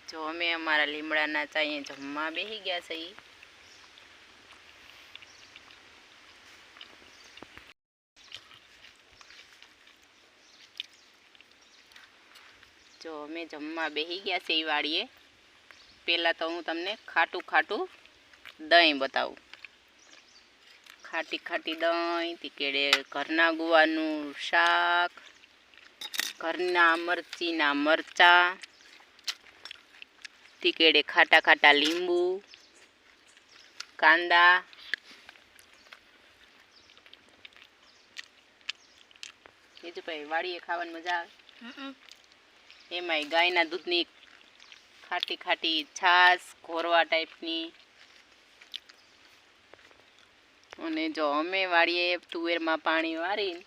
જો અમે અમારા લીમડાના ચાઈએ જમવા બેસી ગયા છે. જો અમે જમવા બેસી ગયા છે એ વાડીએ. પહેલાં તો હું તમને ખાટું ખાટું દહીં બતાવું. ખાટી ખાટી દહીં, તીકેડે ઘરના ગુવાનું શાક, ઘરના મરચીના મરચાં, તીકેડે ખાટા ખાટા લીંબુ, કાંદા, બીજું ભાઈ વાડીએ ખાવાની મજા આવે. એમાંય ગાયના દૂધની ખાટી ખાટી છાશ, ઘોરવા ટાઈપની. અને જો અમે વાડીએ તુવેરમાં પાણી વારીને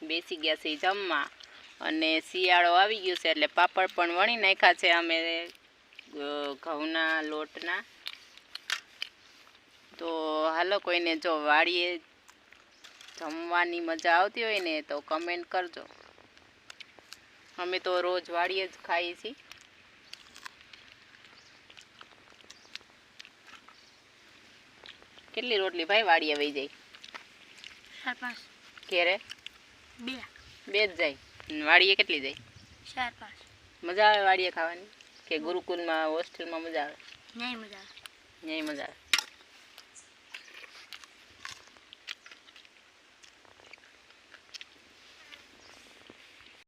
બેસી ગયા છે જમવા. અને શિયાળો આવી ગયો છે એટલે પાપડ પણ વણી નાખ્યા છે અમે ઘઉંના લોટના. તો હાલો, કોઈને જો વાડીએ જમવાની મજા આવતી હોય ને તો કમેન્ટ કરજો. અમે તો રોજ વાડીએ જ ખાઈએ છીએ. કેટલી રોટલી ભાઈ વાડીએ વહી જાય? 4-5. ઘેરે 2 જ જાય. વાડીએ કેટલી જાય? 4-5. મજા આવે વાડીએ ખાવાની કે ગુરુકુલમાં હોસ્ટેલમાં મજા આવે? નહીં મજા આવે. નહીં મજા આવે.